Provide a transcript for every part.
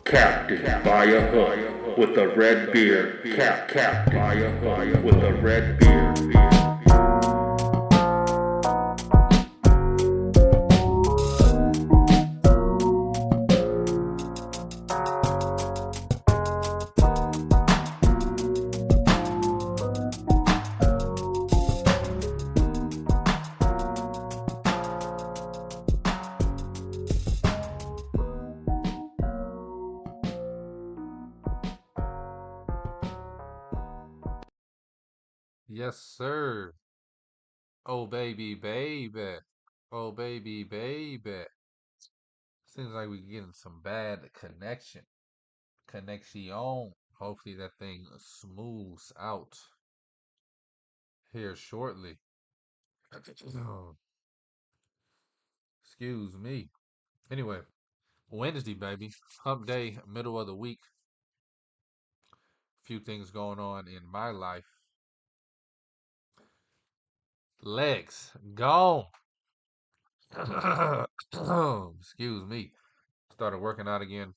Captain by a hook with a red beard. Captain by a hook with a red beard. Yes, sir. Oh, baby, baby. Oh, baby, baby. Seems like we're getting some bad connection. Hopefully that thing smooths out here shortly. Excuse me. Anyway, Wednesday, baby. Hump day, middle of the week. Few things going on in my life. Legs gone. Excuse me. Started working out again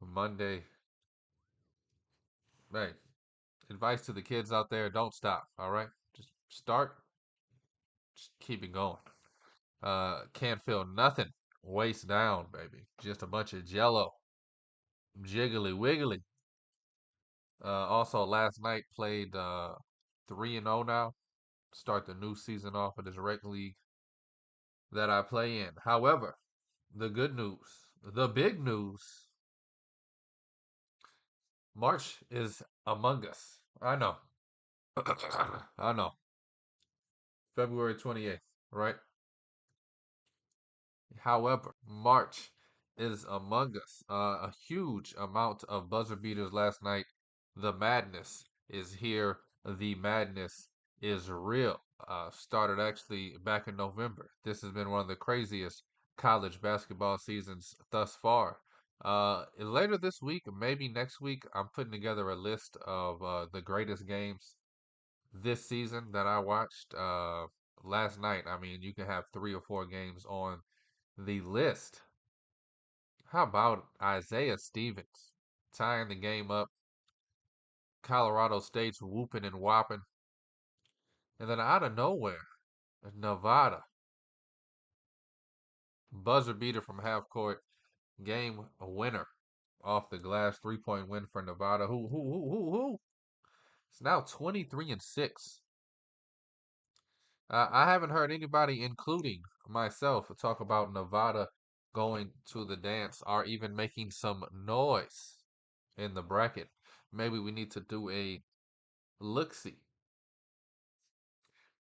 Monday. Hey, advice to the kids out there, don't stop, all right? Just start, just keep it going. Can't feel nothing. Waist down, baby. Just a bunch of jello. Jiggly wiggly. Also last night played 3-0 now. Start the new season off of this rec league that I play in. However, the good news, the big news, March is among us. I know. I know. February 28th, right? However, March is among us. A huge amount of buzzer beaters last night. The madness is here. The madness is real. Started actually back in November. This has been one of the craziest college basketball seasons thus far. Later this week, maybe next week, I'm putting together a list of the greatest games this season that I watched. Last night, I mean, you can have 3 or 4 games on the list. How about Isaiah Stevens tying the game up? Colorado State's whooping and whopping. And then out of nowhere, Nevada. Buzzer beater from half court. Game winner off the glass. 3-point win for Nevada. Who? It's now 23-6. I haven't heard anybody, including myself, talk about Nevada going to the dance or even making some noise in the bracket. Maybe we need to do a look-see.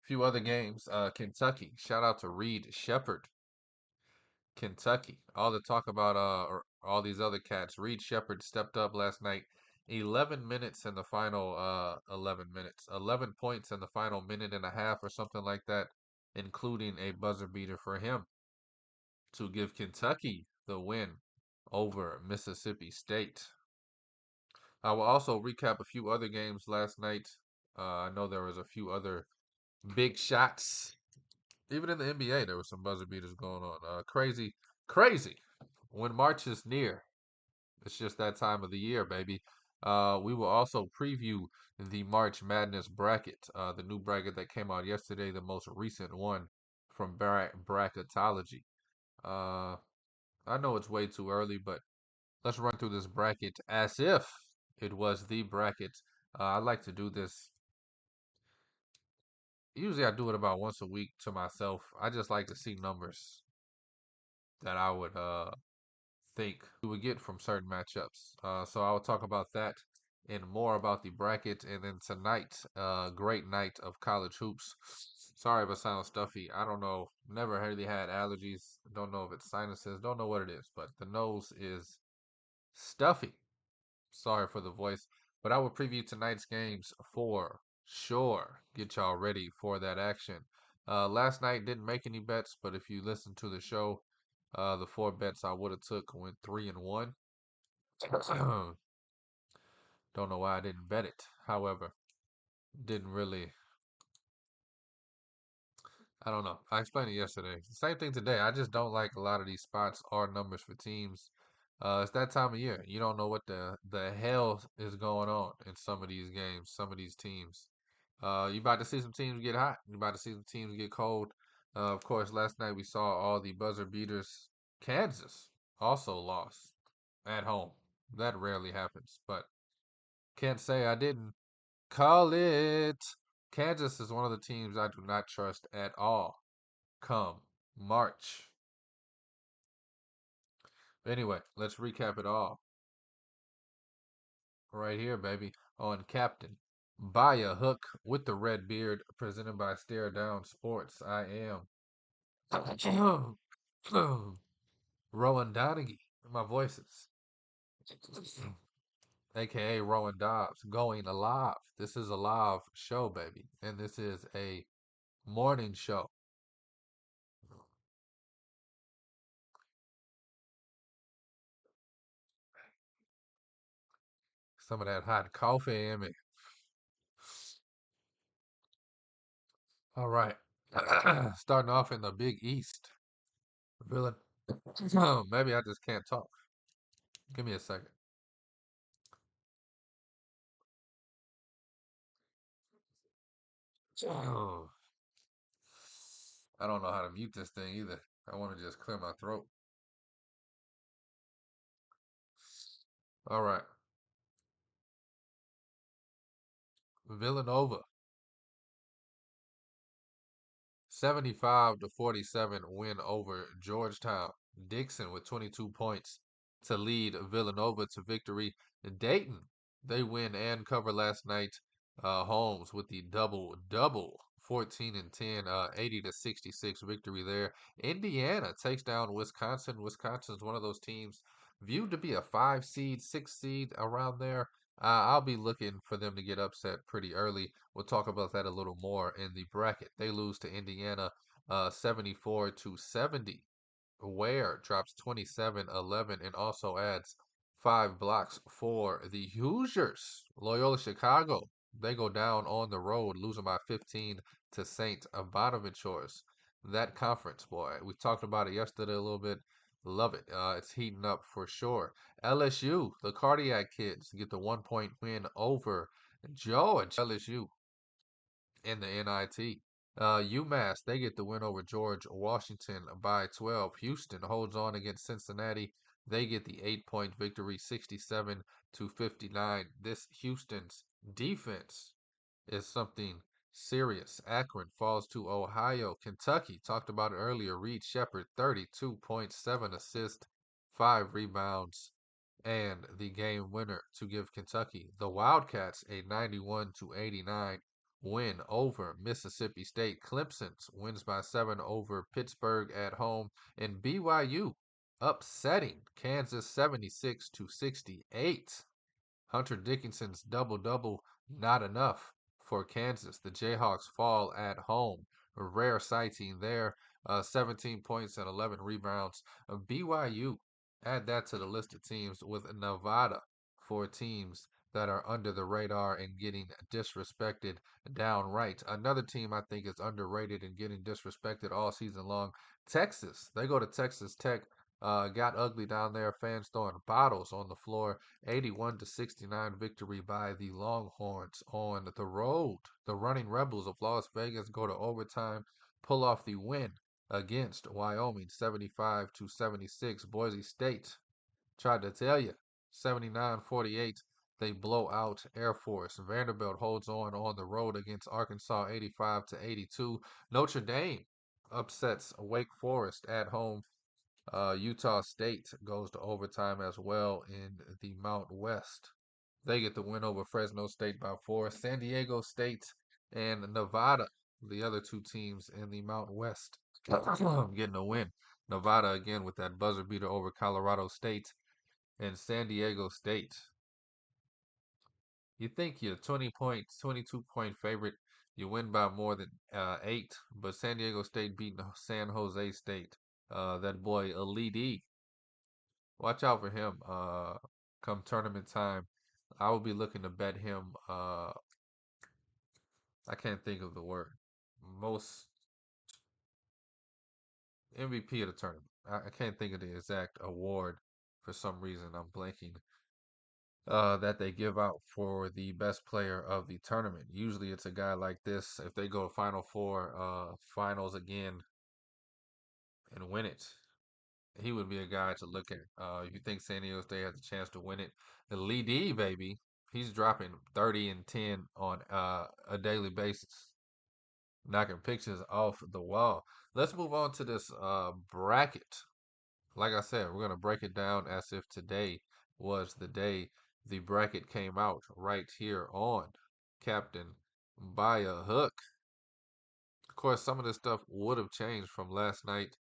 Few other games. Kentucky. Shout out to Reed Shepherd. Kentucky. All the talk about all these other cats. Reed Shepherd stepped up last night. 11 minutes in the final 11 minutes. 11 points in the final minute and a half or something like that, including a buzzer beater for him to give Kentucky the win over Mississippi State. I will also recap a few other games last night. I know there was a few other big shots. Even in the NBA, there were some buzzer beaters going on. Crazy. When March is near, it's just that time of the year, baby. We will also preview the March Madness bracket, the new bracket that came out yesterday, the most recent one from Bracketology. Uh, I know it's way too early, but let's run through this bracket as if it was the bracket. I like to do this. Usually I do it about once a week to myself. I just like to see numbers that I would think we would get from certain matchups. So I will talk about that and more about the bracket. And then tonight, great night of college hoops. Sorry if I sound stuffy. I don't know. Never really had allergies. Don't know if it's sinuses. Don't know what it is, but the nose is stuffy. Sorry for the voice. But I will preview tonight's games for sure. Get y'all ready for that action. Last night didn't make any bets, but if you listen to the show, the 4 bets I would have took went 3-1. Don't know why I didn't bet it. However, didn't really. I don't know. I explained it yesterday. Same thing today. I just don't like a lot of these spots or numbers for teams. It's that time of year. You don't know what the hell is going on in some of these games, some of these teams. You about to see some teams get hot. You about to see some teams get cold. Of course, last night we saw all the buzzer beaters. Kansas also lost at home. That rarely happens, but can't say I didn't call it. Kansas is one of the teams I do not trust at all come March. Anyway, let's recap it all right here, baby, on Captain. Buy a hook with the red beard, presented by Stare Down Sports. I am Rowan Donaghy. My voices, aka Rowan Dobbs, going alive. This is a live show, baby, and this is a morning show. Some of that hot coffee in me. All right, starting off in the Big East. Villain. Maybe I just can't talk. Give me a second. Oh, I don't know how to mute this thing either. I want to just clear my throat. All right. Villanova 75 to 47 win over Georgetown. Dixon with 22 points to lead Villanova to victory. Dayton, they win and cover last night. Holmes with the double 14 and 10, 80 to 66 victory there. Indiana takes down Wisconsin. Wisconsin's one of those teams viewed to be a 5 seed, 6 seed around there. I'll be looking for them to get upset pretty early. We'll talk about that a little more in the bracket. They lose to Indiana 74 to 70. Ware drops 27-11 and also adds 5 blocks for the Hoosiers. Loyola Chicago, they go down on the road, losing by 15 to St. Bonaventure's. That conference, boy, we talked about it yesterday a little bit. Love it. It's heating up for sure. LSU, the Cardiac Kids, get the 1 point win over George LSU in the NIT. UMass, they get the win over George Washington by 12. Houston holds on against Cincinnati. They get the 8 point victory, 67 to 59. This Houston's defense is something serious. Akron falls to Ohio. Kentucky, talked about it earlier. Reed Shepherd, 32.7 assists, 5 rebounds, and the game winner to give Kentucky. The Wildcats, a 91 to 89 win over Mississippi State. Clemson wins by 7 over Pittsburgh at home. And BYU upsetting Kansas 76 to 68. Hunter Dickinson's double double not enough for Kansas. The Jayhawks fall at home. A rare sighting there. 17 points and 11 rebounds. BYU, add that to the list of teams with Nevada for teams that are under the radar and getting disrespected downright. Another team I think is underrated and getting disrespected all season long. Texas. They go to Texas Tech. Got ugly down there. Fans throwing bottles on the floor. 81 to 69 victory by the Longhorns on the road. The running Rebels of Las Vegas go to overtime, pull off the win against Wyoming 75 to 76. Boise State tried to tell you 79-48. They blow out Air Force. Vanderbilt holds on the road against Arkansas 85 to 82. Notre Dame upsets Wake Forest at home. Utah State goes to overtime as well in the Mount West. They get the win over Fresno State by 4. San Diego State and Nevada, the other two teams in the Mount West, getting a win. Nevada again with that buzzer beater over Colorado State and San Diego State. You think you're 20 point, 22 point favorite. You win by more than 8, but San Diego State beating San Jose State. That boy Elite, watch out for him. Come tournament time, I will be looking to bet him. I can't think of the word. Most MVP of the tournament. I can't think of the exact award for some reason. I'm blanking. That they give out for the best player of the tournament. Usually it's a guy like this. If they go to Final Four, finals again, and win it, he would be a guy to look at. If you think San Diego State has a chance to win it, the Lee D, baby, he's dropping 30 and 10 on a daily basis, knocking pictures off the wall. Let's move on to this bracket. Like I said, we're gonna break it down as if today was the day the bracket came out right here on Captain by a Hook. Of course, some of this stuff would have changed from last night.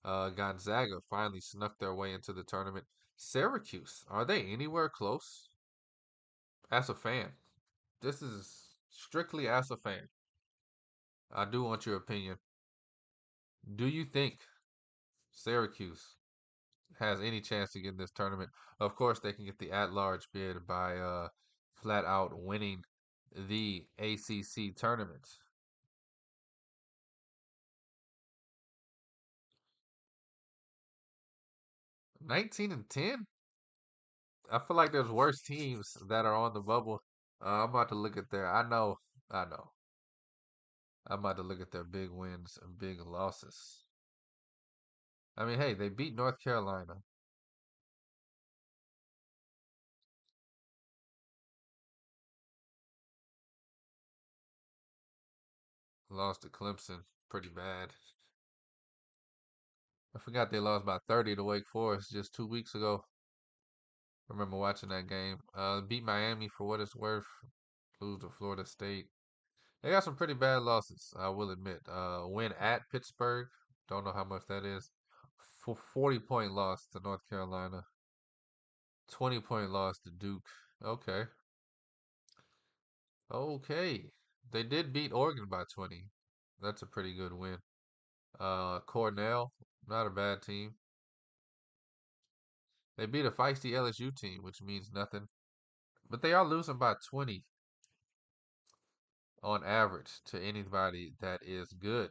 Gonzaga finally snuck their way into the tournament. Syracuse, are they anywhere close? As a fan, this is strictly as a fan. I do want your opinion. Do you think Syracuse has any chance to get in this tournament? Of course, they can get the at-large bid by flat out winning the ACC tournament. 19 and 10? I feel like there's worse teams that are on the bubble. I'm about to look at their. I know. I'm about to look at their big wins and big losses. I mean, hey, they beat North Carolina. Lost to Clemson, pretty bad. I forgot they lost by 30 to Wake Forest just 2 weeks ago. I remember watching that game. Beat Miami for what it's worth. Lose to Florida State. They got some pretty bad losses, I will admit. Win at Pittsburgh. Don't know how much that is. 40-point loss to North Carolina. 20-point loss to Duke. Okay. Okay. They did beat Oregon by 20. That's a pretty good win. Cornell, not a bad team. They beat a feisty LSU team, which means nothing. But they are losing by 20 on average to anybody that is good.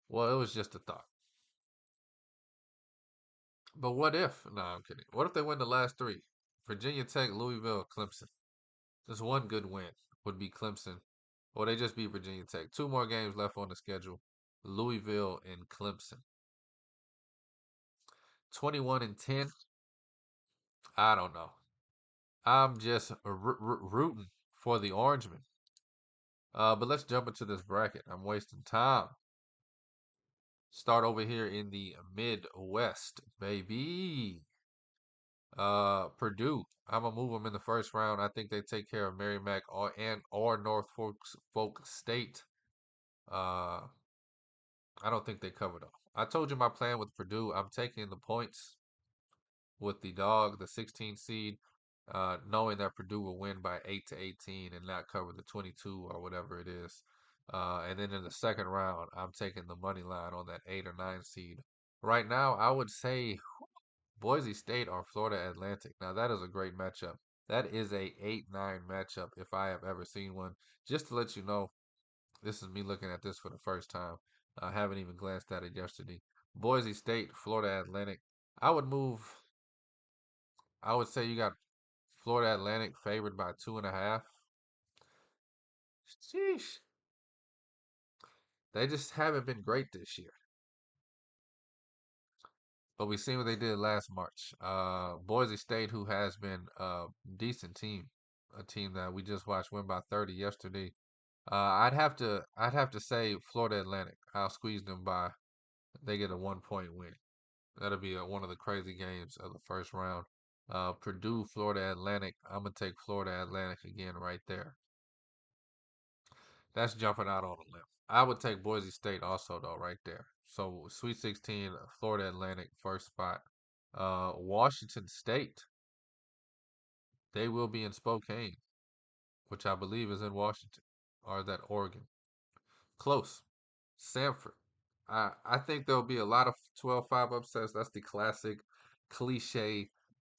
Well, it was just a thought. But what if? No, I'm kidding. What if they win the last three? Virginia Tech, Louisville, Clemson. Just one good win would be Clemson. Or they just beat Virginia Tech. Two more games left on the schedule. Louisville and Clemson. 21 and 10. I don't know. I'm just rooting for the Orangemen. But let's jump into this bracket. I'm wasting time. Start over here in the Midwest, baby. Purdue. I'm gonna move them in the first round. I think they take care of Merrimack or North Folk State. Uh, I don't think they cover though. I told you my plan with Purdue. I'm taking the points with the dog, the 16 seed, knowing that Purdue will win by 8 to 18 and not cover the 22 or whatever it is. And then in the second round, I'm taking the money line on that 8 or 9 seed. Right now, I would say Boise State or Florida Atlantic. Now that is a great matchup. That is a 8-9 matchup if I have ever seen one. Just to let you know, this is me looking at this for the first time. I haven't even glanced at it yesterday. Boise State, Florida Atlantic. I would move. I would say you got Florida Atlantic favored by 2.5. Sheesh. They just haven't been great this year. But we seen what they did last March. Boise State, who has been a decent team, a team that we just watched win by 30 yesterday. I'd have to say Florida Atlantic. I'll squeeze them by. They get a 1-point win. That'll be one of the crazy games of the first round. Purdue, Florida Atlantic. I'm gonna take Florida Atlantic again right there. That's jumping out on a limb. I would take Boise State also though, right there. So Sweet 16, Florida Atlantic, first spot. Washington State. They will be in Spokane, which I believe is in Washington, or is that Oregon? Close. Sanford. I think there'll be a lot of 12-5 upsets. That's the classic cliche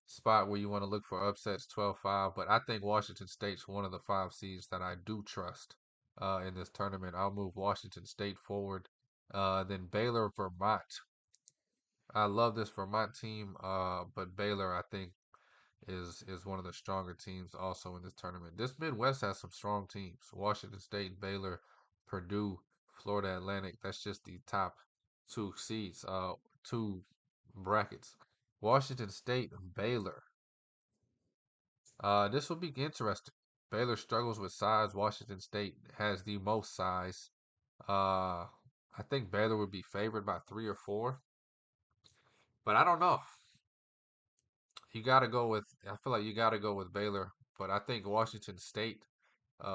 spot where you want to look for upsets 12-5. But I think Washington State's one of the 5 seeds that I do trust in this tournament. I'll move Washington State forward. Then Baylor, Vermont. I love this for my team, but Baylor, I think, is one of the stronger teams also in this tournament. This Midwest has some strong teams. Washington State, Baylor, Purdue, Florida Atlantic. That's just the top two seeds, two brackets. Washington State, Baylor. This will be interesting. Baylor struggles with size. Washington State has the most size. I think Baylor would be favored by 3 or 4, but I don't know. You got to go with. I feel like you got to go with Baylor, but I think Washington State,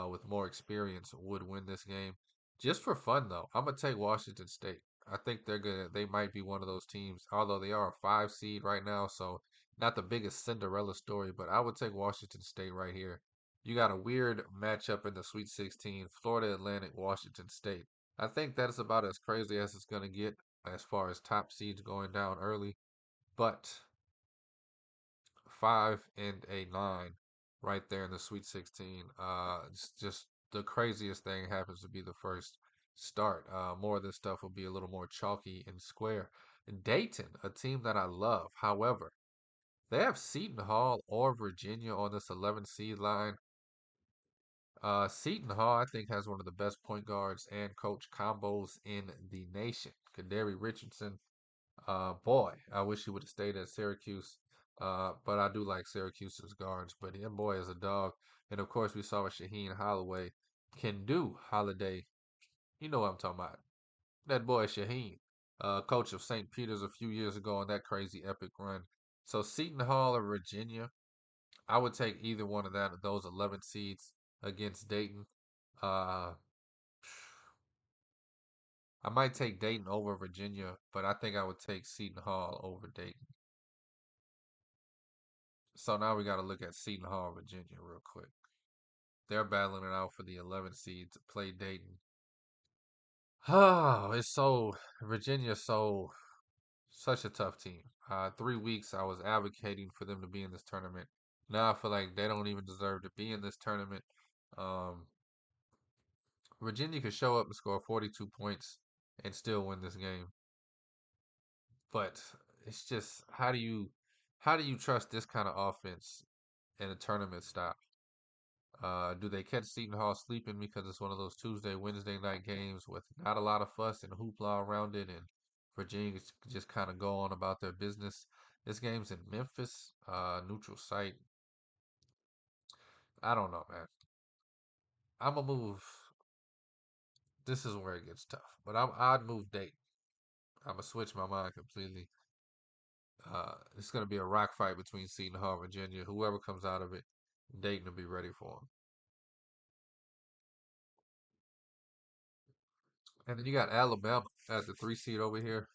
with more experience, would win this game. Just for fun, though, I'm gonna take Washington State. I think they're gonna. They might be one of those teams, although they are a 5 seed right now, so not the biggest Cinderella story. But I would take Washington State right here. You got a weird matchup in the Sweet 16, Florida Atlantic, Washington State. I think that is about as crazy as it's gonna get as far as top seeds going down early, but 5 and a 9 right there in the Sweet 16. It's just the craziest thing happens to be the first start. More of this stuff will be a little more chalky and square. Dayton, a team that I love. However, they have Seton Hall or Virginia on this 11 seed line. Seton Hall, I think, has one of the best point guards and coach combos in the nation. Kadari Richardson, boy, I wish he would have stayed at Syracuse. But I do like Syracuse's guards. But that boy is a dog. And of course, we saw what Shaheen Holloway can do. Holiday, you know what I'm talking about. That boy Shaheen, coach of St. Peter's a few years ago on that crazy epic run. So Seton Hall or Virginia, I would take either one of those 11 seeds against Dayton. Uh, I might take Dayton over Virginia, but I think I would take Seton Hall over Dayton. So now we got to look at Seton Hall, Virginia, real quick. They're battling it out for the 11 seed to play Dayton. Oh, it's so Virginia's so such a tough team. 3 weeks I was advocating for them to be in this tournament. Now I feel like they don't even deserve to be in this tournament. Um, Virginia could show up and score 42 points and still win this game. But it's just how do you trust this kind of offense in a tournament style? Do they catch Seton Hall sleeping because it's one of those Tuesday, Wednesday night games with not a lot of fuss and hoopla around it, and Virginia just kind of go on about their business? This game's in Memphis, neutral site. I don't know, man. I'm gonna move. This is where it gets tough, but I'd move Dayton. I'm gonna switch my mind completely. It's gonna be a rock fight between Seton Hall and Virginia. Whoever comes out of it, Dayton will be ready for them. And then you got Alabama as the 3 seed over here.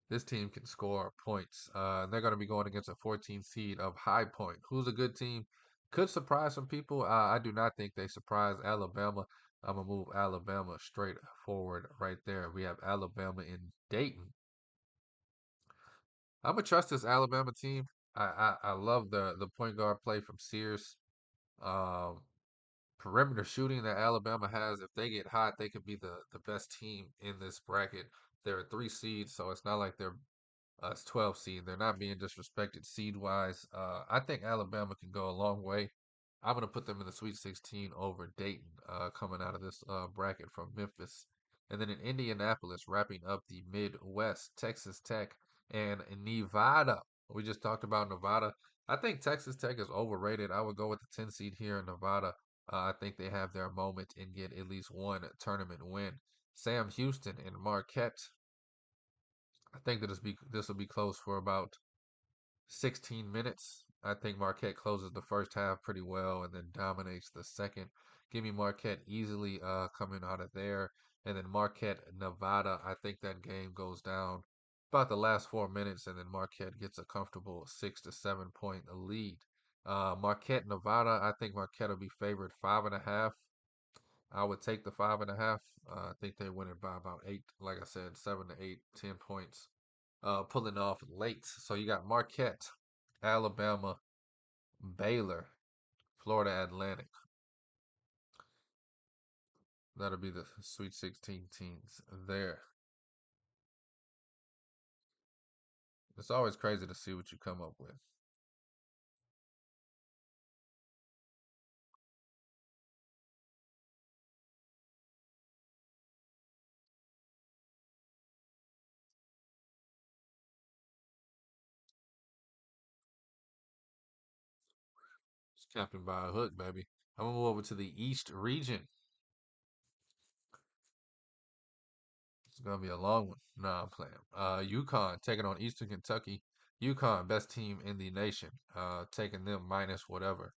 This team can score points. And they're going to be going against a 14 seed of High Point, who's a good team. Could surprise some people. I do not think they surprise Alabama. I'm going to move Alabama straight forward right there. We have Alabama in Dayton. I'm going to trust this Alabama team. I love the point guard play from Sears. Um, Perimeter shooting that Alabama has. If they get hot, they could be the best team in this bracket. They're a 3 seed, so it's not like they're it's 12 seed. They're not being disrespected seed wise. I think Alabama can go a long way. I'm going to put them in the Sweet 16 over Dayton, coming out of this bracket from Memphis. And then in Indianapolis, wrapping up the Midwest, Texas Tech and Nevada. We just talked about Nevada. I think Texas Tech is overrated. I would go with the 10 seed here in Nevada. I think they have their moment and get at least one tournament win. Sam Houston and Marquette. I think that this will be close for about 16 minutes. I think Marquette closes the first half pretty well and then dominates the second. Give me Marquette easily coming out of there. And then Marquette, Nevada, I think that game goes down about the last 4 minutes, and then Marquette gets a comfortable 6 to 7 point lead. Marquette, Nevada, I think Marquette will be favored 5.5. I would take the 5.5. I think they win it by about 8, like I said, 7 to 8, 10 points. Pulling off late. So you got Marquette, Alabama, Baylor, Florida Atlantic. That'll be the Sweet 16 teams there. It's always crazy to see what you come up with. It's captained by a hook, baby. I'm gonna move over to the East region. It's gonna be a long one. Nah, I'm playing. UConn taking on Eastern Kentucky. UConn, best team in the nation. Taking them minus whatever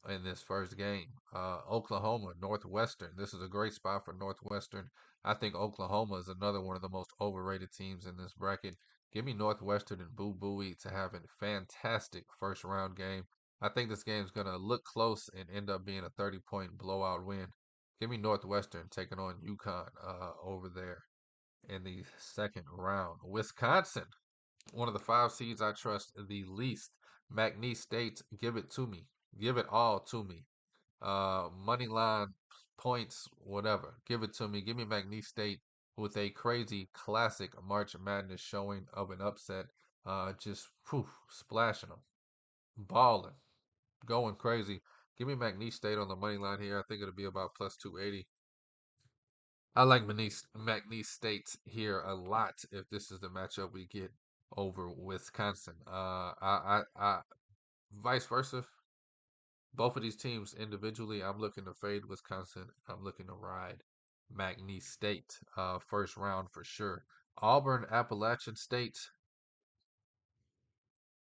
in this first game. Oklahoma, Northwestern. This is a great spot for Northwestern. I think Oklahoma is another one of the most overrated teams in this bracket. Give me Northwestern and Boo Booey to have a fantastic first round game. I think this game's going to look close and end up being a 30-point blowout win. Give me Northwestern taking on UConn over there in the second round. Wisconsin, one of the five seeds I trust the least. McNeese State, give it to me. Give it all to me. Money line, points, whatever. Give it to me. Give me McNeese State with a crazy classic March Madness showing of an upset. Just poof, splashing them, balling, going crazy. Give me McNeese State on the money line here. I think it'll be about plus 280. I like McNeese State here a lot if this is the matchup we get over Wisconsin. Vice versa. Both of these teams individually, I'm looking to fade Wisconsin. I'm looking to ride McNeese State first round for sure. Auburn, Appalachian State.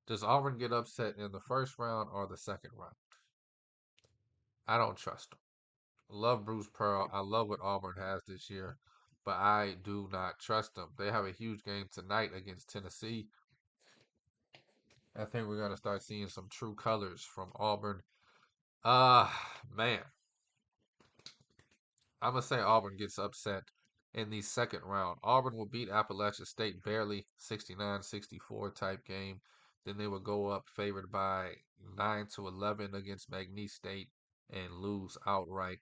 Does Auburn get upset in the first round or the second round? I don't trust them. Love Bruce Pearl. I love what Auburn has this year, but I do not trust them. They have a huge game tonight against Tennessee. I think we're gonna start seeing some true colors from Auburn. Man, I'm gonna say Auburn gets upset in the second round. Auburn will beat Appalachian State barely, 69-64 type game. Then they will go up favored by 9-11 against McNeese State and lose outright.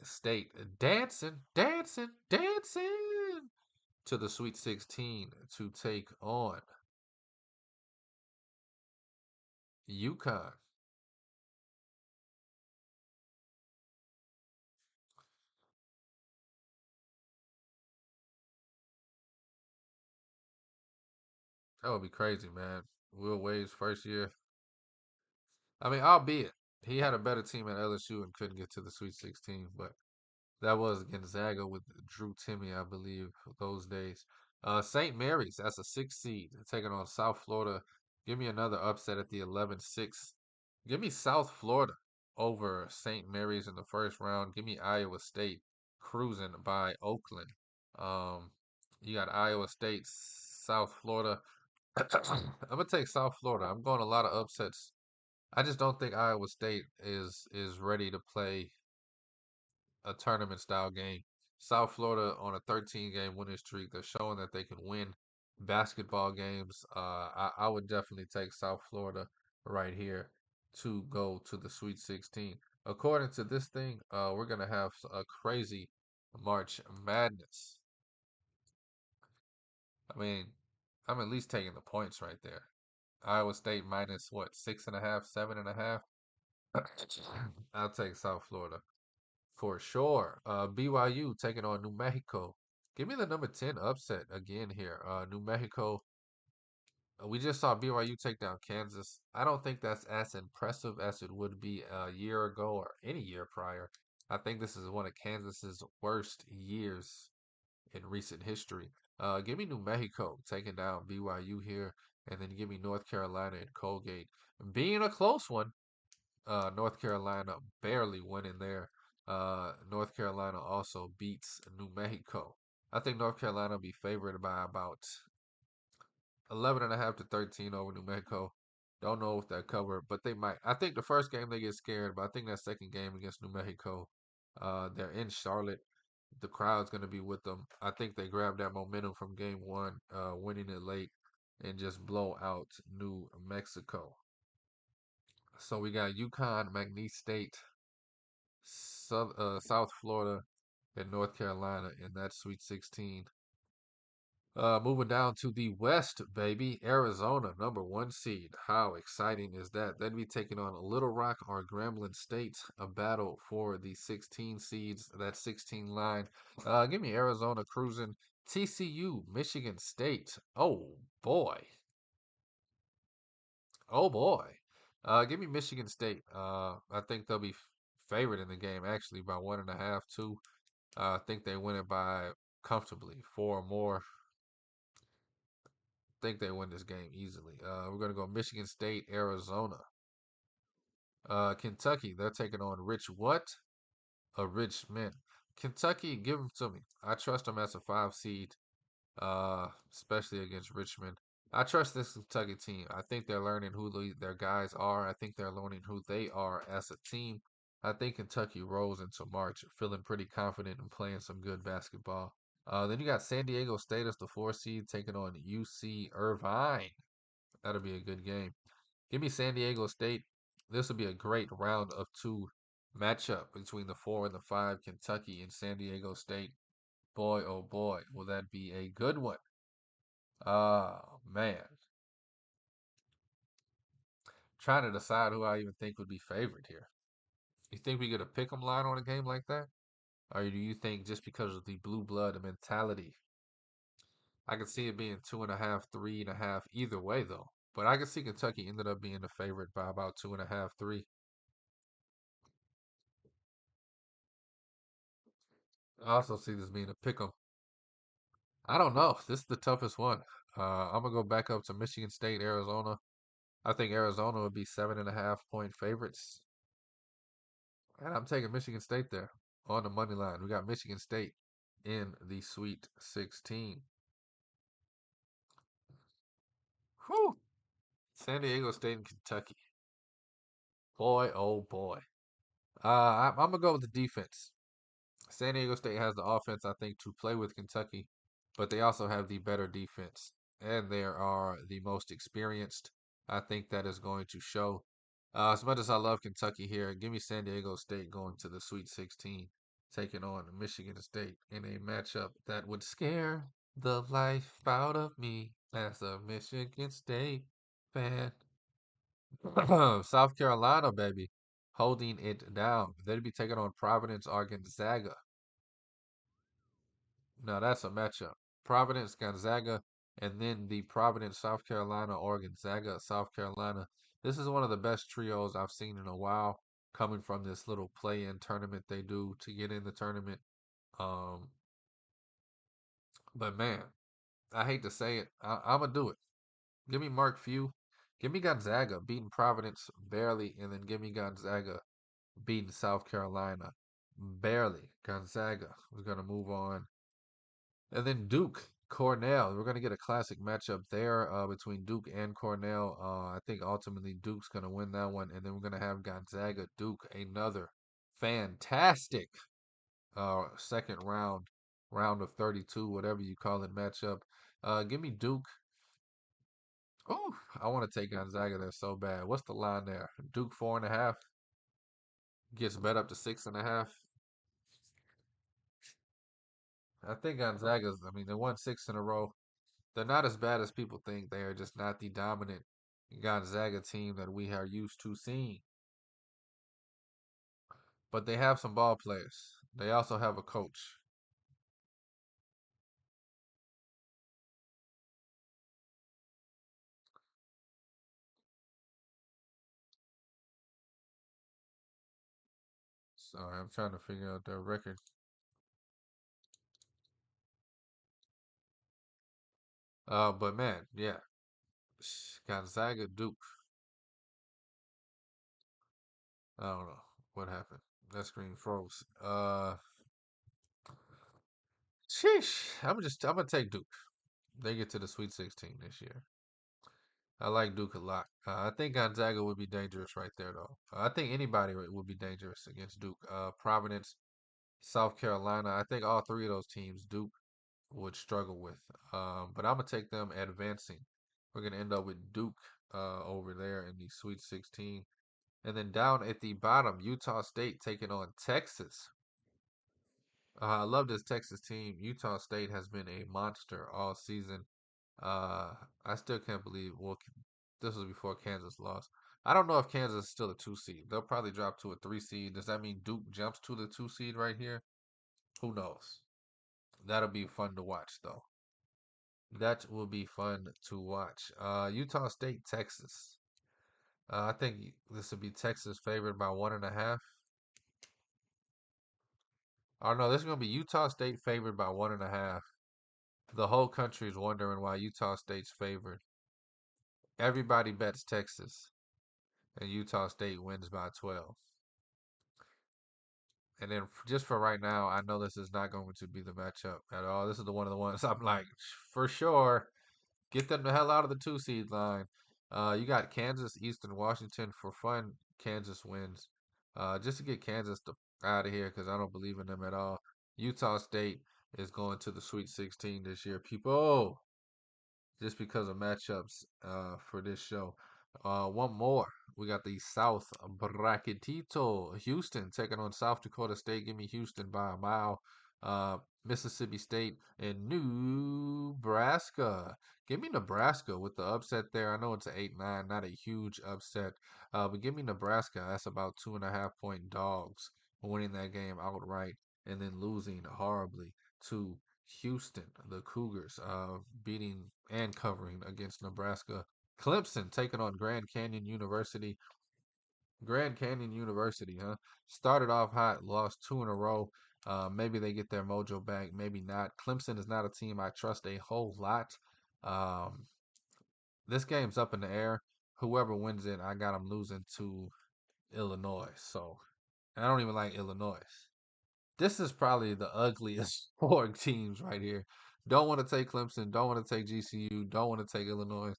State dancing, dancing, dancing to the Sweet 16 to take on UConn. That would be crazy, man. Will Wade's first year. I mean, albeit he had a better team at LSU and couldn't get to the Sweet 16, but that was Gonzaga with Drew Timmy, I believe, those days. St. Mary's, that's a 6 seed, taking on South Florida. Give me another upset at the 11-6. Give me South Florida over St. Mary's in the first round. Give me Iowa State cruising by Oakland. Um, you got Iowa State, South Florida. I'm gonna take South Florida. I'm going a lot of upsets. I just don't think Iowa State is ready to play a tournament style game. South Florida on a 13 game winning streak. They're showing that they can win basketball games. I would definitely take South Florida right here to go to the Sweet 16. According to this thing, we're gonna have a crazy March Madness. I mean, I'm at least taking the points right there. Iowa State minus what, 6.5, 7.5? I'll take South Florida. For sure. BYU taking on New Mexico. Give me the number 10 upset again here. New Mexico. We just saw BYU take down Kansas. I don't think that's as impressive as it would be a year ago or any year prior. I think this is one of Kansas's worst years in recent history. Give me New Mexico taking down BYU here, and then give me North Carolina and Colgate being a close one. North Carolina barely winning there. North Carolina also beats New Mexico. I think North Carolina will be favored by about 11.5 to 13 over New Mexico. Don't know if that cover, but they might. I think the first game they get scared, but I think that second game against New Mexico, they're in Charlotte. The crowd's going to be with them. I think they grab that momentum from game one, winning it late, and just blow out New Mexico. So we got UConn, McNeese State, South Florida, and North Carolina in that Sweet 16. Moving down to the West, baby. Arizona, number 1 seed. How exciting is that? They'd be taking on Little Rock or Grambling State, a battle for the 16 seeds, that 16 line. Give me Arizona cruising. TCU, Michigan State. Oh, boy. Oh, boy. Give me Michigan State. I think they'll be favored in the game, actually, by 1.5, 2. I think they win it by comfortably, 4 or more. Think they win this game easily. We're gonna go Michigan State, Arizona, Kentucky. They're taking on Rich what? A Richmond. Kentucky, give them to me. I trust them as a 5 seed, especially against Richmond. I trust this Kentucky team. I think they're learning who their guys are. I think they're learning who they are as a team. I think Kentucky rolls into March, feeling pretty confident and playing some good basketball. Then you got San Diego State as the 4 seed taking on UC Irvine. That'll be a good game. Give me San Diego State. This will be a great round of 2 matchup between the 4 and the 5, Kentucky and San Diego State. Boy, oh boy, will that be a good one. Man. Trying to decide who I even think would be favored here. You think we get a pick 'em line on a game like that? Or do you think just because of the blue blood mentality? I could see it being 2.5, 3.5, either way though. But I could see Kentucky ended up being the favorite by about 2.5, 3. I also see this being a pick 'em. I don't know. This is the toughest one. I'm gonna go back up to Michigan State, Arizona. I think Arizona would be 7.5 point favorites, and I'm taking Michigan State there on the money line. We got Michigan State in the Sweet 16. Whew. San Diego State and Kentucky. Boy, oh boy. I'm gonna go with the defense. San Diego State has the offense, I think, to play with Kentucky, but they also have the better defense, and they are the most experienced. I think that is going to show. As much as I love Kentucky here, give me San Diego State going to the Sweet 16, taking on Michigan State in a matchup that would scare the life out of me as a Michigan State fan. South Carolina, baby, holding it down. They'd be taking on Providence or Gonzaga. Now that's a matchup. Providence, Gonzaga, and then the Providence, South Carolina, or Gonzaga, South Carolina. This is one of the best trios I've seen in a while, coming from this little play-in tournament they do to get in the tournament. Um, but man, I hate to say it, I'm gonna do it. Give me Mark Few, give me Gonzaga beating Providence barely, and then give me Gonzaga beating South Carolina barely. Gonzaga is gonna move on. And then Duke, Cornell. We're going to get a classic matchup there between Duke and Cornell. I think ultimately Duke's going to win that one. And then we're going to have Gonzaga, Duke, another fantastic second round of 32, whatever you call it, matchup. Give me Duke. Oh, I want to take Gonzaga there so bad. What's the line there? Duke 4.5 gets bet up to 6.5. I think Gonzaga's, I mean, they won 6 in a row. They're not as bad as people think. They are just not the dominant Gonzaga team that we are used to seeing. But they have some ball players. They also have a coach. Sorry, I'm trying to figure out their record. But man, yeah, Gonzaga, Duke. I don't know what happened. That screen froze. Sheesh. I'm gonna take Duke. They get to the Sweet 16 this year. I like Duke a lot. I think Gonzaga would be dangerous right there, though. I think anybody would be dangerous against Duke. Providence, South Carolina. I think all 3 of those teams Duke would struggle with. But I'm gonna take them advancing. We're gonna end up with Duke over there in the Sweet 16. And then down at the bottom, Utah State taking on Texas. I love this Texas team. Utah State has been a monster all season. Uh, I still can't believe. Well, this was before Kansas lost. I don't know if Kansas is still a 2 seed. They'll probably drop to a 3 seed. Does that mean Duke jumps to the 2 seed right here? Who knows? That'll be fun to watch, though. That will be fun to watch. Utah State, Texas. I think this would be Texas favored by 1.5. Oh no, this is gonna be Utah State favored by 1.5. The whole country is wondering why Utah State's favored. Everybody bets Texas, and Utah State wins by 12. And then just for right now, I know this is not going to be the matchup at all. This is the one of the ones I'm like, for sure, get them the hell out of the 2 seed line. You got Kansas, Eastern Washington for fun. Kansas wins. Just to get Kansas out of here because I don't believe in them at all. Utah State is going to the Sweet 16 this year. People, just because of matchups for this show. One more. We got the South Bracketito. Houston taking on South Dakota State. Give me Houston by a mile. Mississippi State and Nebraska. Give me Nebraska with the upset there. I know it's an 8-9, not a huge upset. But give me Nebraska. That's about 2.5 point dogs winning that game outright and then losing horribly to Houston, the Cougars, beating and covering against Nebraska. Clemson taking on Grand Canyon University. Grand Canyon University, huh? Started off hot, lost two in a row. Maybe they get their mojo back, maybe not. Clemson is not a team I trust a whole lot. Um, this game's up in the air. Whoever wins it, I got them losing to Illinois. So I don't even like Illinois. This is probably the ugliest four teams right here. Don't want to take Clemson, don't want to take GCU, don't want to take Illinois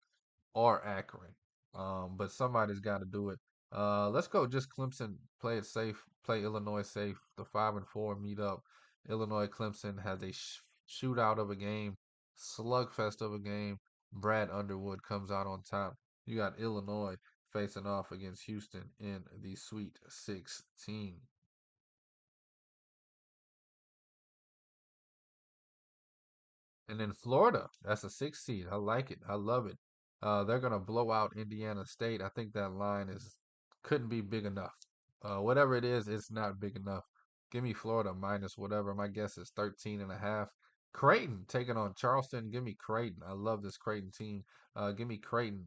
or Akron. But somebody's got to do it. Let's go. Just Clemson. Play it safe. Play Illinois safe. The 5 and 4 meet up. Illinois Clemson has a shootout of a game, slugfest of a game. Brad Underwood comes out on top. You got Illinois facing off against Houston in the Sweet 16. And then Florida, that's a 6 seed. I like it. I love it. They're gonna blow out Indiana State. I think that line is couldn't be big enough. Whatever it is, it's not big enough. Give me Florida minus whatever. My guess is 13.5. Creighton taking on Charleston. Give me Creighton. I love this Creighton team. Give me Creighton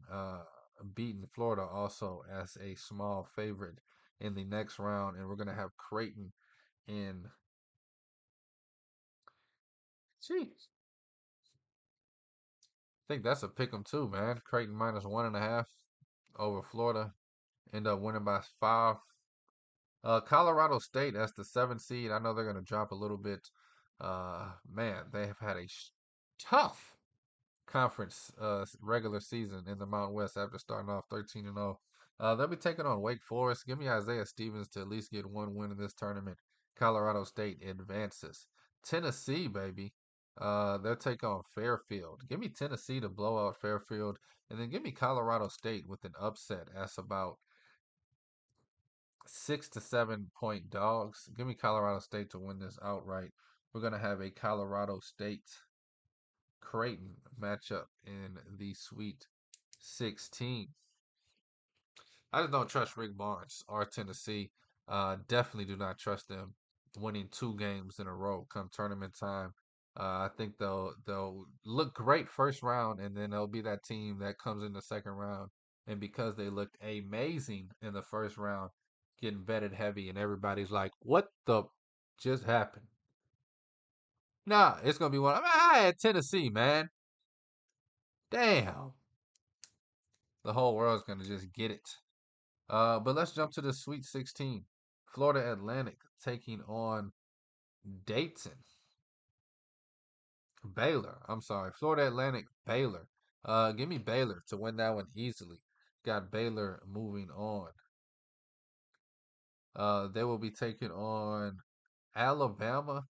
beating Florida also as a small favorite in the next round. And we're gonna have Creighton in. Jeez. I think that's a pick 'em too, man. Creighton minus 1.5 over Florida. End up winning by 5. Colorado State, that's the 7 seed. I know they're going to drop a little bit. Man, they have had a tough conference regular season in the Mountain West after starting off 13-0. They'll be taking on Wake Forest. Give me Isaiah Stevens to at least get one win in this tournament. Colorado State advances. Tennessee, baby. They'll take on Fairfield. Give me Tennessee to blow out Fairfield. And then give me Colorado State with an upset. That's about 6 to 7 point dogs. Give me Colorado State to win this outright. We're going to have a Colorado State Creighton matchup in the Sweet 16. I just don't trust Rick Barnes or Tennessee. Definitely do not trust them winning 2 games in a row come tournament time. I think they'll look great first round, and then they'll be that team that comes in the second round. And because they looked amazing in the first round, getting betted heavy, and everybody's like, "What the just happened?" Nah, it's gonna be one. I had Tennessee, man. Damn, the whole world's gonna just get it. But let's jump to the Sweet 16. Florida Atlantic taking on Dayton. Baylor. I'm sorry. Florida Atlantic, Baylor. Give me Baylor to win that one easily. Got Baylor moving on. They will be taking on Alabama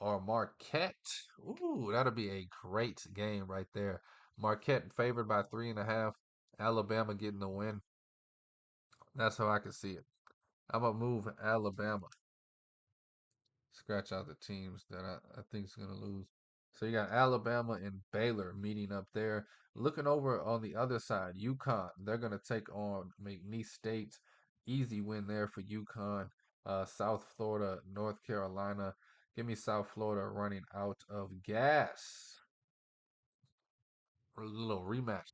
or Marquette. Ooh, that'll be a great game right there. Marquette favored by 3.5. Alabama getting the win. That's how I can see it. I'm gonna move Alabama. Scratch out the teams that I think is going to lose. So you got Alabama and Baylor meeting up there. Looking over on the other side, UConn, they're going to take on McNeese State. Easy win there for UConn. South Florida, North Carolina. Give me South Florida running out of gas. A little rematch.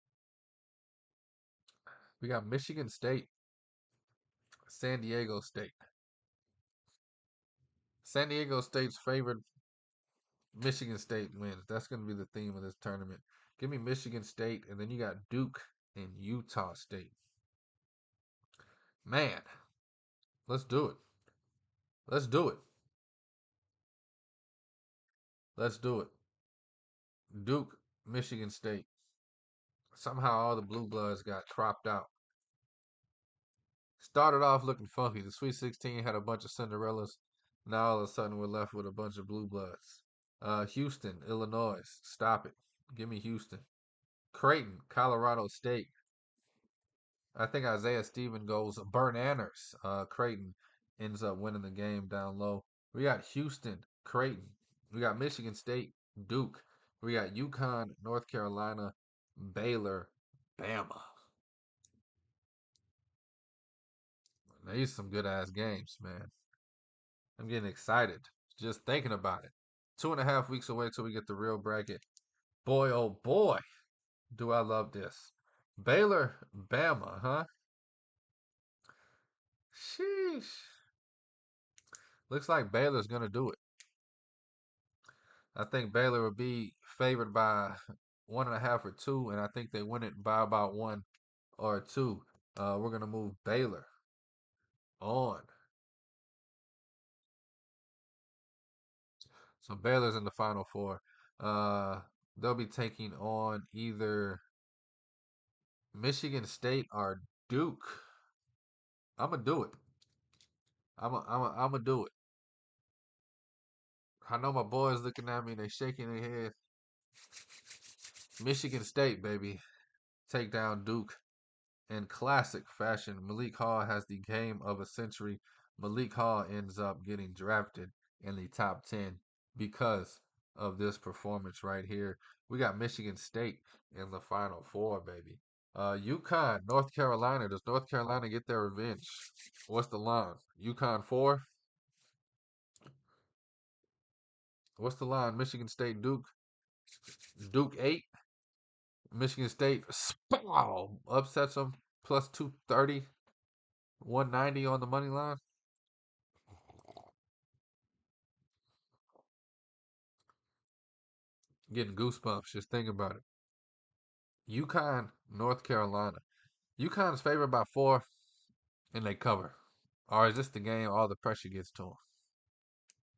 We got Michigan State, San Diego State. San Diego State's favored. Michigan State wins. That's going to be the theme of this tournament. Give me Michigan State, and then you got Duke and Utah State. Man, let's do it. Let's do it. Let's do it. Duke, Michigan State. Somehow all the blue bloods got cropped out. Started off looking funky. The Sweet 16 had a bunch of Cinderellas. Now all of a sudden we're left with a bunch of blue bloods. Houston, Illinois. Stop it. Give me Houston. Creighton, Colorado State. I think Isaiah Stephen goes burnanners. Creighton ends up winning the game down low. We got Houston, Creighton. We got Michigan State, Duke. We got UConn, North Carolina, Baylor, Bama. These are some good ass games, man. I'm getting excited just thinking about it. 2.5 weeks away till we get the real bracket. Boy, oh boy, do I love this. Baylor, Bama, huh? Sheesh. Looks like Baylor's gonna do it. I think Baylor will be favored by 1.5 or 2, and I think they win it by about 1 or 2. We're gonna move Baylor on. So Baylor's in the Final Four. They'll be taking on either Michigan State or Duke. I'm gonna do it. I'm gonna do it. I know my boys looking at me. They shaking their head. Michigan State, baby, take down Duke in classic fashion. Malik Hall has the game of a century. Malik Hall ends up getting drafted in the top 10 because of this performance right here. We got Michigan State in the Final Four, baby. UConn, North Carolina. Does North Carolina get their revenge? What's the line? UConn 4. What's the line? Michigan State, Duke. Duke 8. Michigan State, spow, upsets them. Plus 230. 190 on the money line. Getting goosebumps just thinking about it. UConn, North Carolina. UConn's favored by 4, and they cover. Or is this the game all the pressure gets to them?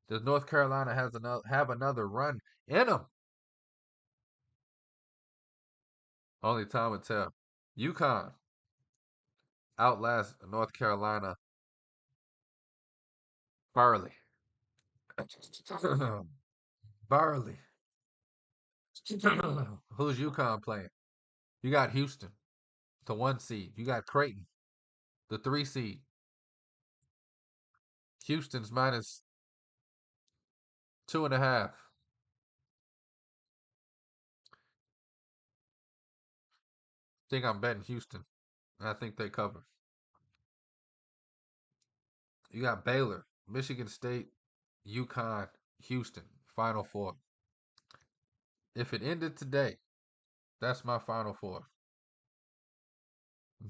Does North Carolina have another run in them? Only time will tell. UConn outlasts North Carolina barely. Barely. Who's UConn playing? You got Houston, the 1 seed. You got Creighton, the 3 seed. Houston's minus 2.5. Think I'm betting Houston. I think they cover. You got Baylor, Michigan State, UConn, Houston, Final Four. If it ended today, that's my Final Four.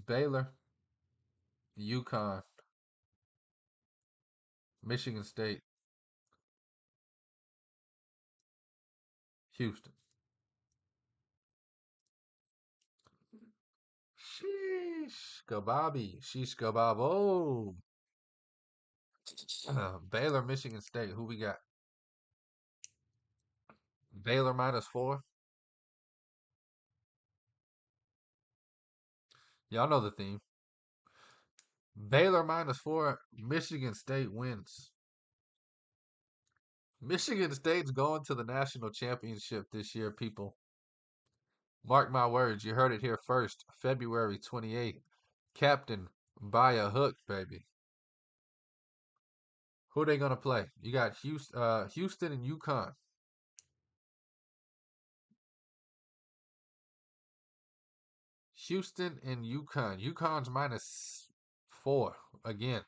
Baylor, UConn, Michigan State, Houston. Sheesh, kababi, sheesh kababo. Baylor, Michigan State. Who we got? Baylor minus 4. Y'all know the theme. Baylor minus 4. Michigan State wins. Michigan State's going to the national championship this year, people. Mark my words, you heard it here first. February 28th. Captain by a hook, baby. Who are they gonna play? You got Houston and UConn. Houston and UConn. UConn's -4 again.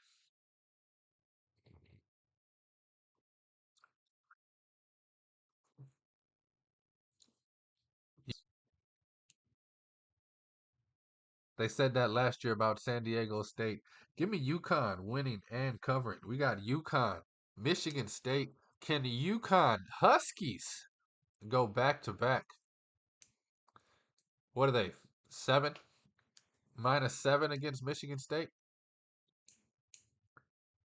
They said that last year about San Diego State. Give me UConn winning and covering. We got UConn, Michigan State. Can the UConn Huskies go back to back? What are they? 7? -7 against Michigan State.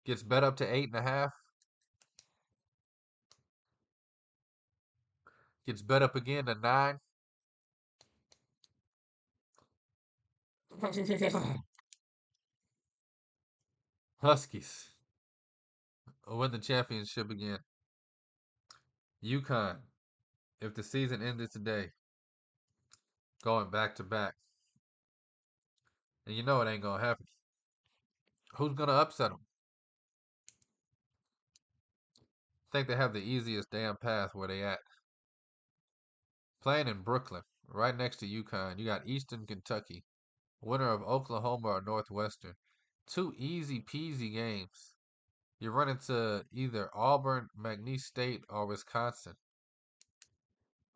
Gets bet up to 8.5. Gets bet up again to 9. Huskies win the championship again. UConn, if the season ended today, going back to back. And you know it ain't going to happen. Who's going to upset them? Think they have the easiest damn path where they at. Playing in Brooklyn, right next to UConn. You got Eastern Kentucky, winner of Oklahoma or Northwestern. 2 easy peasy games. You run into either Auburn, McNeese State, or Wisconsin.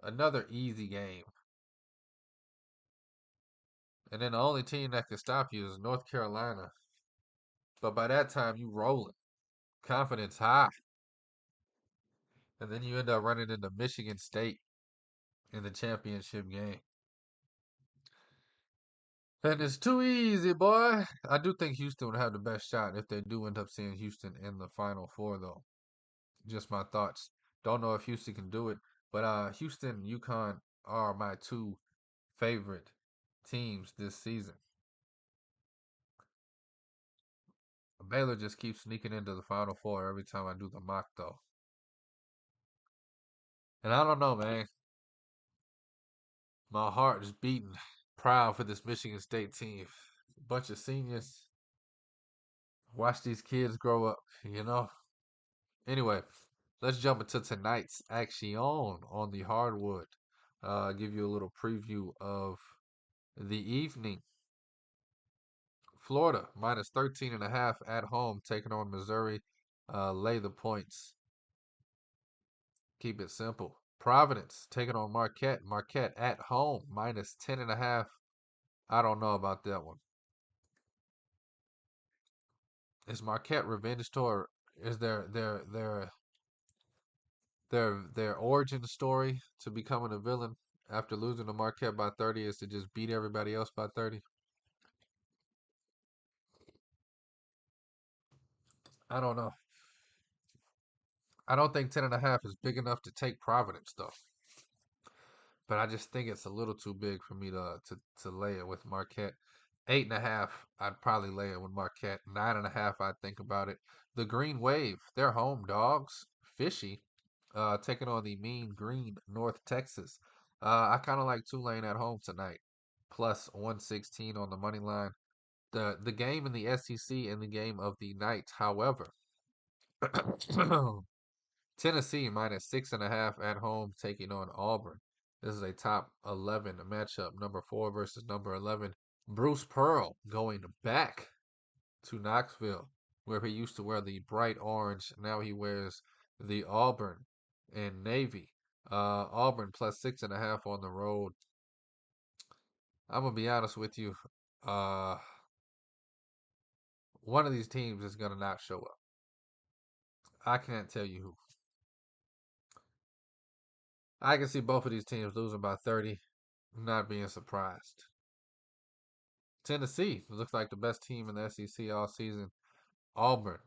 Another easy game. And then the only team that can stop you is North Carolina. But by that time, you rolling. Confidence high. And then you end up running into Michigan State in the championship game. And it's too easy, boy. I do think Houston would have the best shot if they do end up seeing Houston in the Final Four, though. Just my thoughts. Don't know if Houston can do it, but Houston and UConn are my 2 favorite teams this season. Baylor just keeps sneaking into the Final Four every time I do the mock, though. And I don't know, man. My heart is beating proud for this Michigan State team. A bunch of seniors. Watch these kids grow up, you know? Anyway, let's jump into tonight's action on the hardwood. Give you a little preview of the evening. Florida -13.5 at home, taking on Missouri. Lay the points. Keep it simple. Providence taking on Marquette. Marquette at home -10.5. I don't know about that one. Is Marquette revenge tour? Is their origin story to becoming a villain after losing to Marquette by 30 is to just beat everybody else by 30? I don't know. I don't think 10.5 is big enough to take Providence though. But I just think it's a little too big for me to lay it with Marquette. 8.5, I'd probably lay it with Marquette. 9.5, I'd think about it. The Green Wave, they're home dogs. Fishy, taking on the Mean Green North Texas. I kind of like Tulane at home tonight. Plus 116 on the money line. The game in the SEC and the game of the night, however. Tennessee -6.5 at home taking on Auburn. This is a top 11 matchup. Number 4 versus number 11. Bruce Pearl going back to Knoxville, where he used to wear the bright orange. Now he wears the Auburn and Navy. Auburn +6.5 on the road. I'm gonna be honest with you. Uh, one of these teams is gonna not show up. I can't tell you who. I can see both of these teams losing by 30, not being surprised. Tennessee looks like the best team in the SEC all season. Auburn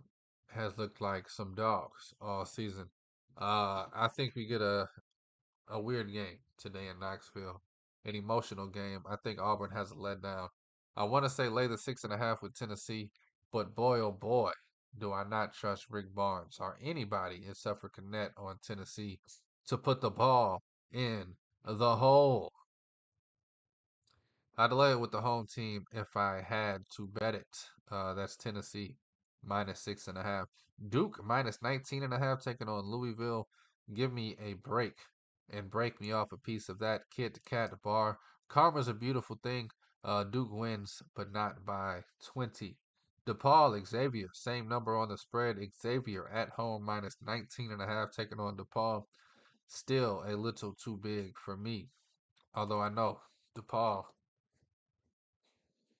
has looked like some dogs all season. I think we get a weird game today in Knoxville, an emotional game. I think Auburn has a letdown. I want to say lay the 6.5 with Tennessee, but boy oh boy, do I not trust Rick Barnes or anybody except for Connect on Tennessee to put the ball in the hole. I'd lay it with the home team if I had to bet it. That's Tennessee. -6.5. Duke -19.5 taking on Louisville. Give me a break and break me off a piece of that Kit Kat bar. Karma's a beautiful thing. Duke wins, but not by 20. DePaul, Xavier, same number on the spread. Xavier at home -19.5 taking on DePaul. Still a little too big for me. Although I know DePaul,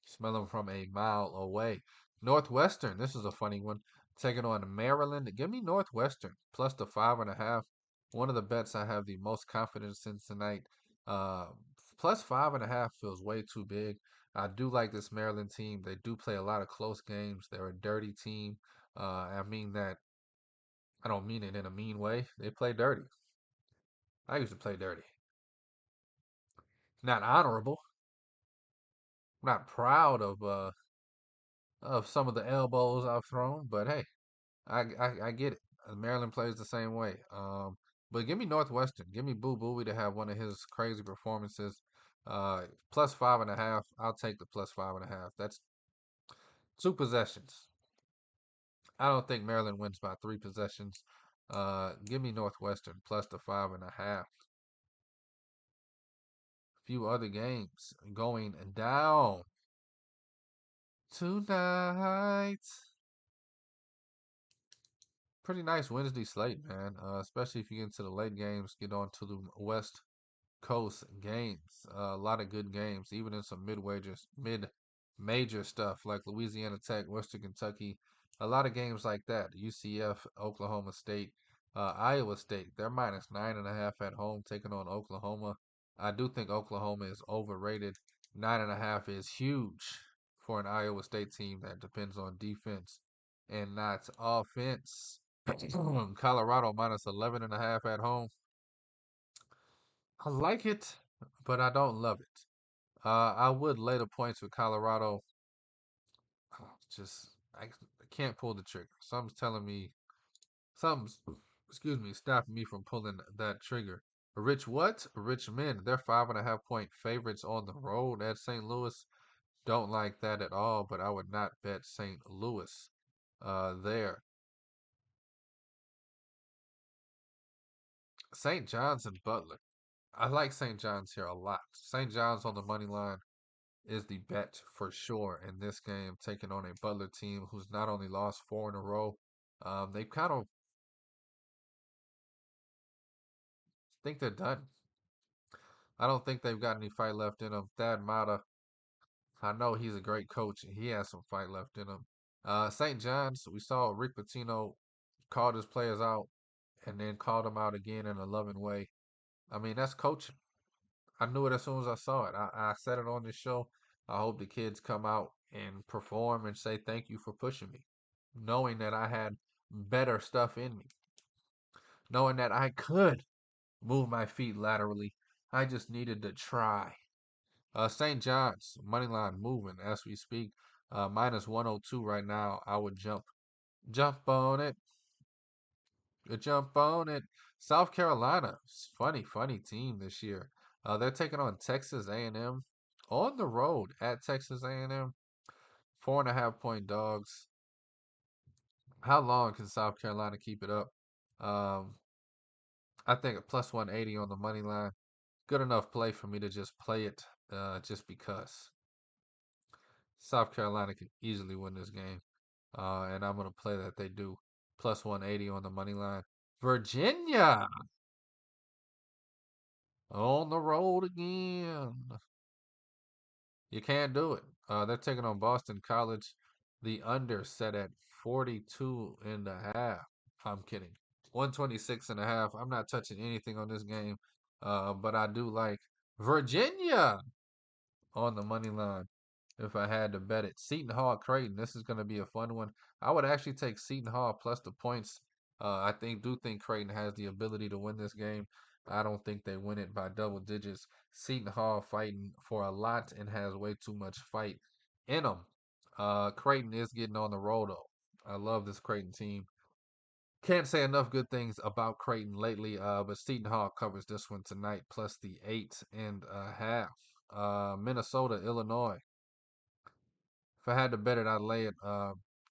smell them from a mile away. Northwestern, this is a funny one. Taking on Maryland. Give me Northwestern plus the 5.5. One of the bets I have the most confidence in tonight. Uh, plus 5.5 feels way too big. I do like this Maryland team. They do play a lot of close games. They're a dirty team. I mean that. I don't mean it in a mean way. They play dirty. I used to play dirty. Not honorable. I'm not proud of some of the elbows I've thrown, but hey, I get it. Maryland plays the same way. But give me Northwestern. Give me Boo Booey to have one of his crazy performances. Plus 5.5. I'll take the plus 5.5. That's two possessions. I don't think Maryland wins by 3 possessions. Give me Northwestern plus the 5.5. Few other games going down tonight. Pretty nice Wednesday slate, man. Especially if you get into the late games, get on to the West Coast games. A lot of good games, even in some mid-major stuff like Louisiana Tech, Western Kentucky. A lot of games like that. UCF, Oklahoma State, Iowa State. They're -9.5 at home, taking on Oklahoma. I do think Oklahoma is overrated. 9.5 is huge for an Iowa State team that depends on defense and not offense. Colorado -11.5 at home. I like it, but I don't love it. I would lay the points with Colorado. Just I can't pull the trigger. Something's telling me something's excuse me, stopping me from pulling that trigger. Rich what? Richmond. They're 5.5 point favorites on the road at St. Louis. Don't like that at all, but I would not bet St. Louis there. St. John's and Butler. I like St. John's here a lot. St. John's on the money line is the bet for sure in this game, taking on a Butler team who's not only lost 4 in a row, they kind of think they're done. I don't think they've got any fight left in them. Thad Matta, I know he's a great coach and he has some fight left in him. St. John's, we saw Rick Pitino called his players out and then called them out again in a loving way. I mean, that's coaching. I knew it as soon as I saw it. I said it on this show. I hope the kids come out and perform and say thank you for pushing me, knowing that I had better stuff in me, knowing that I could move my feet laterally. I just needed to try. St. John's money line moving as we speak. -102 right now. I would jump on it, jump on it. South Carolina, funny team this year. They're taking on Texas A&M on the road at Texas A&M. 4.5 point dogs. How long can South Carolina keep it up? Um, I think a plus 180 on the money line. Good enough play for me to just play it just because. South Carolina can easily win this game. And I'm going to play that they do. Plus 180 on the money line. Virginia on the road again. You can't do it. They're taking on Boston College. The under set at 42.5. I'm kidding. 126.5. I'm not touching anything on this game. But I do like Virginia on the money line if I had to bet it. Seton Hall Creighton. This is going to be a fun one. I would actually take Seton Hall plus the points. I do think Creighton has the ability to win this game. I don't think they win it by double digits. Seton Hall fighting for a lot and has way too much fight in them. Creighton is getting on the road though. I love this Creighton team. Can't say enough good things about Creighton lately, but Seton Hall covers this one tonight, plus the 8.5. Minnesota, Illinois. If I had to bet it, I'd lay it.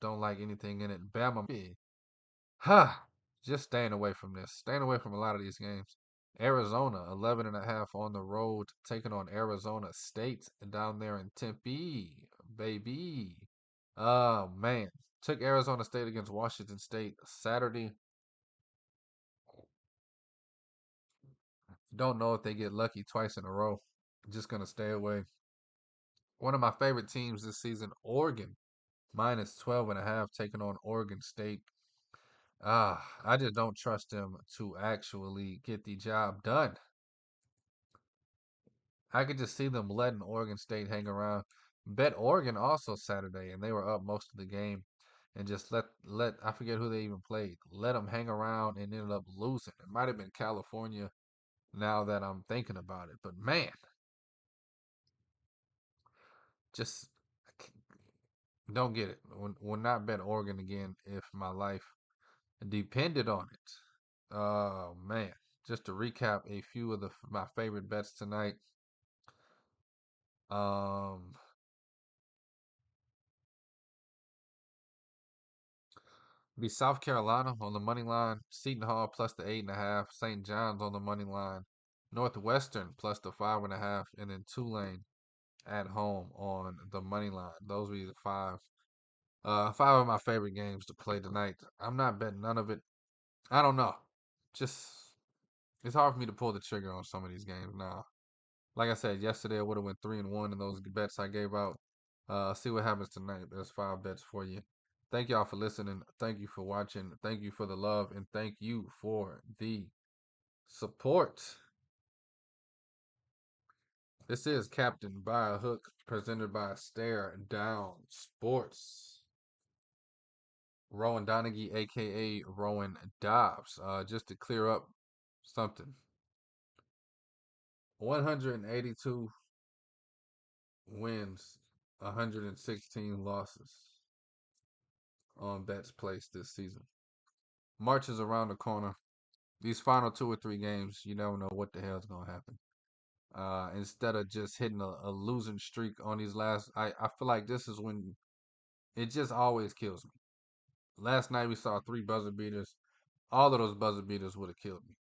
Don't like anything in it. Bama. Huh. Just staying away from this. Staying away from a lot of these games. Arizona, 11.5 on the road, taking on Arizona State down there in Tempe, baby. Oh, man. Took Arizona State against Washington State Saturday. Don't know if they get lucky twice in a row. Just going to stay away. One of my favorite teams this season, Oregon, minus 12.5, taking on Oregon State. I just don't trust them to actually get the job done. I could just see them letting Oregon State hang around. Bet Oregon also Saturday, and they were up most of the game, and just let I forget who they even played. Let them hang around and ended up losing. It might have been California. Now that I'm thinking about it, but man, just don't get it. Will not bet Oregon again if my life depended on it. Oh man. Just to recap a few of my favorite bets tonight. Um, be South Carolina on the money line, Seton Hall plus the 8.5, St. John's on the money line, Northwestern plus the 5.5, and then Tulane at home on the money line. Those will be the five of my favorite games to play tonight. I'm not betting none of it. I don't know. Just it's hard for me to pull the trigger on some of these games now. Like I said, yesterday I would have went 3-1 in those bets I gave out. See what happens tonight. There's 5 bets for you. Thank y'all for listening. Thank you for watching. Thank you for the love, and thank you for the support. This is Captain by a Hook, presented by Stare Down Sports. Rowan Donaghy, aka Rowan Dobbs. Just to clear up something. 182 wins, 116 losses on bets placed this season. March is around the corner. These final 2 or 3 games, you never know what the hell's gonna happen. Instead of just hitting a losing streak on these I feel like this is when it just always kills me. Last night we saw 3 buzzer beaters. All of those buzzer beaters would have killed me.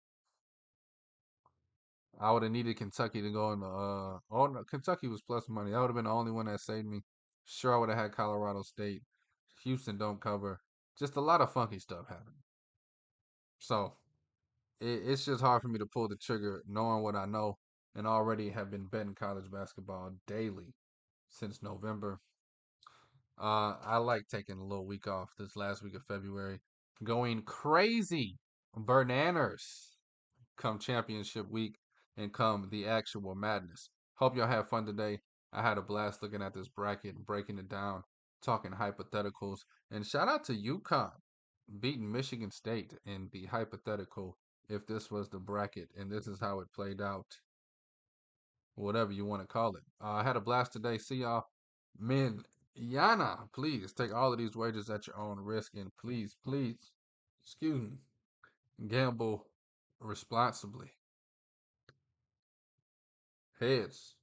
I would have needed Kentucky to go in the oh no, Kentucky was plus money. That would have been the only one that saved me. Sure, I would have had Colorado State. Houston don't cover. Just a lot of funky stuff happened. So it's just hard for me to pull the trigger knowing what I know and already have been betting college basketball daily since November. I like taking a little week off this last week of February. Going crazy. Bananas come championship week and come the actual madness. Hope y'all have fun today. I had a blast looking at this bracket and breaking it down, talking hypotheticals. And shout out to UConn beating Michigan State in the hypothetical if this was the bracket and this is how it played out, whatever you want to call it. I had a blast today. See y'all. Men, Yana, please take all of these wagers at your own risk and please, excuse me, gamble responsibly. Heads.